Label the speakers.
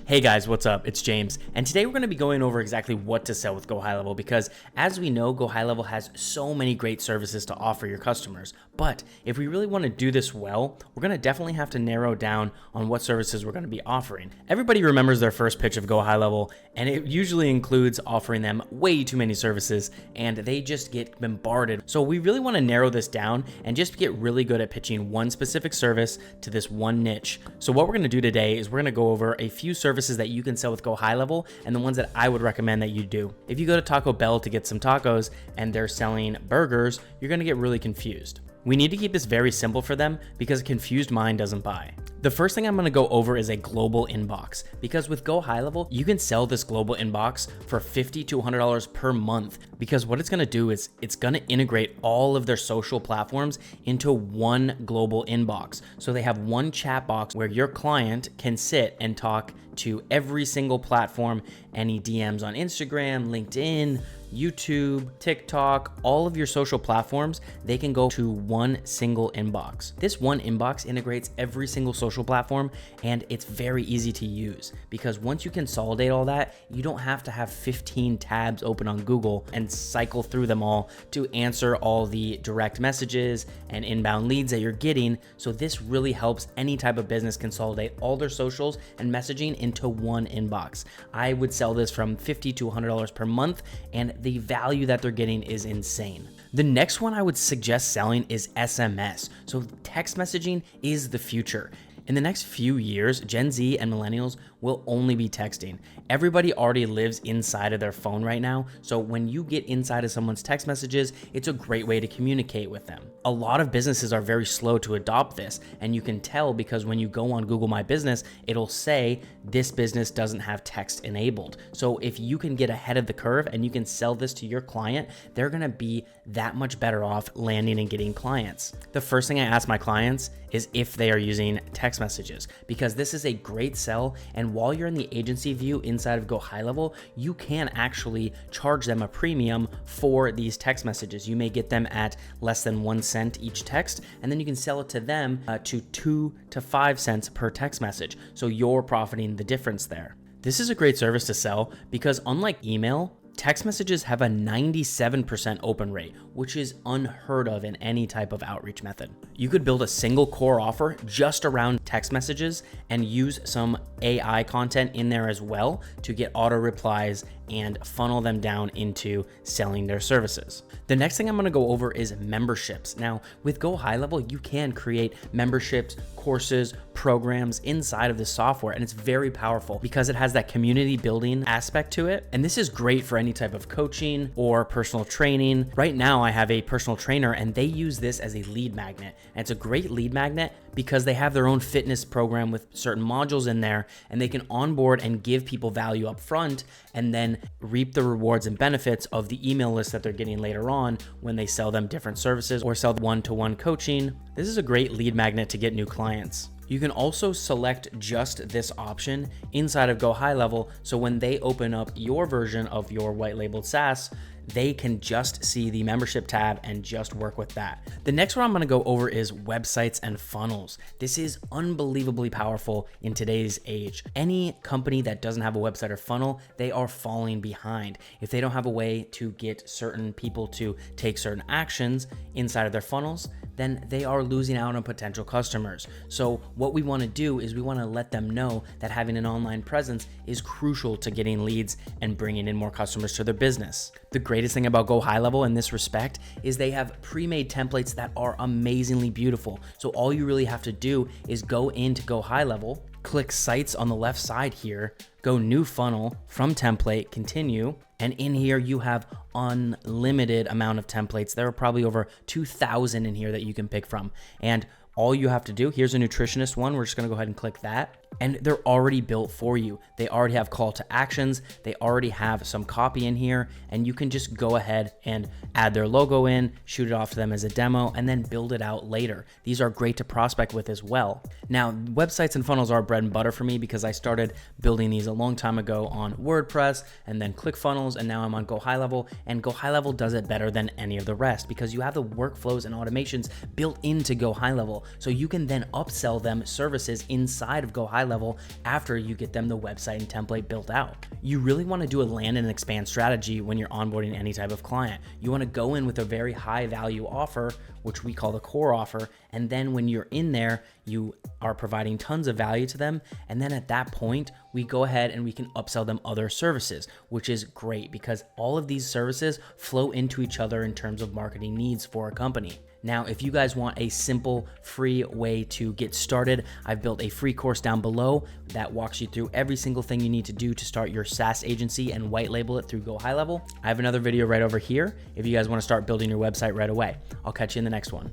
Speaker 1: Hey guys, what's up? It's James, and today we're going to be going over exactly what to sell with Go High Level because as we know, Go High Level has so many great services to offer your customers. But if we really want to do this well, we're going to definitely have to narrow down on what services we're going to be offering. Everybody remembers their first pitch of Go High Level, and it usually includes offering them way too many services, and they just get bombarded. So we really want to narrow this down and just get really good at pitching one specific service to this one niche. So what we're going to do today is we're going to go over a few services that you can sell with Go High Level and the ones that I would recommend that you do. If you go to Taco Bell to get some tacos and they're selling burgers, you're going to get really confused. We need to keep this very simple for them because a confused mind doesn't buy. The first thing I'm going to go over is a global inbox, because with Go High Level, you can sell this global inbox for $50 to $100 per month, because what it's going to do is it's going to integrate all of their social platforms into one global inbox. So they have one chat box where your client can sit and talk to every single platform, any DMs on Instagram, LinkedIn, YouTube, TikTok, all of your social platforms, they can go to one single inbox. This one inbox integrates every single social platform, and it's very easy to use because once you consolidate all that, you don't have to have 15 tabs open on Google and cycle through them all to answer all the direct messages and inbound leads that you're getting. So this really helps any type of business consolidate all their socials and messaging into one inbox. I would sell this from $50 to $100 per month, and the value that they're getting is insane. The next one I would suggest selling is SMS. So text messaging is the future. In the next few years, Gen Z and millennials will only be texting. Everybody already lives inside of their phone right now, so when you get inside of someone's text messages, it's a great way to communicate with them. A lot of businesses are very slow to adopt this, and you can tell because when you go on Google My Business, it'll say this business doesn't have text enabled. So if you can get ahead of the curve and you can sell this to your client, they're gonna be that much better off landing and getting clients. The first thing I ask my clients is if they are using text messages, because this is a great sell. And while you're in the agency view inside of Go High Level, you can actually charge them a premium for these text messages. You may get them at less than 1 cent each text, and then you can sell it to them to 2 to 5 cents per text message. So you're profiting the difference there. This is a great service to sell because unlike email, text messages have a 97% open rate, which is unheard of in any type of outreach method. You could build a single core offer just around text messages and use some AI content in there as well to get auto replies and funnel them down into selling their services. The next thing I'm going to go over is memberships. Now, with Go High Level, you can create memberships, courses, programs inside of the software, and it's very powerful because it has that community building aspect to it. And this is great for any type of coaching or personal training. Right now, I have a personal trainer and they use this as a lead magnet. And it's a great lead magnet because they have their own fitness program with certain modules in there, and they can onboard and give people value up front and then reap the rewards and benefits of the email list that they're getting later on when they sell them different services or sell one-to-one coaching. This is a great lead magnet to get new clients. You can also select just this option inside of Go High Level, so when they open up your version of your white labeled SaaS, they can just see the membership tab and just work with that. The next one I'm gonna go over is websites and funnels. This is unbelievably powerful in today's age. Any company that doesn't have a website or funnel, they are falling behind. If they don't have a way to get certain people to take certain actions inside of their funnels, then they are losing out on potential customers. So what we wanna do is we wanna let them know that having an online presence is crucial to getting leads and bringing in more customers to their business. The greatest thing about Go High Level in this respect is they have pre-made templates that are amazingly beautiful. So all you really have to do is go into Go High Level, click sites on the left side here, go new funnel, from template, continue, and in here you have unlimited amount of templates. There are probably over 2,000 in here that you can pick from. And all you have to do, here's a nutritionist one. We're just gonna go ahead and click that. And they're already built for you. They already have call to actions. They already have some copy in here, and you can just go ahead and add their logo in, shoot it off to them as a demo, and then build it out later. These are great to prospect with as well. Now, websites and funnels are bread and butter for me because I started building these a long time ago on WordPress and then ClickFunnels, and now I'm on Go High Level, and Go High Level does it better than any of the rest because you have the workflows and automations built into Go High Level, so you can then upsell them services inside of Go High high level after you get them the website and template built out. You really want to do a land and expand strategy when you're onboarding any type of client. You want to go in with a very high value offer, which we call the core offer. And then when you're in there, you are providing tons of value to them. And then at that point, we go ahead and we can upsell them other services, which is great because all of these services flow into each other in terms of marketing needs for a company. Now, if you guys want a simple, free way to get started, I've built a free course down below that walks you through every single thing you need to do to start your SaaS agency and white label it through Go High Level. I have another video right over here if you guys want to start building your website right away. I'll catch you in the next one.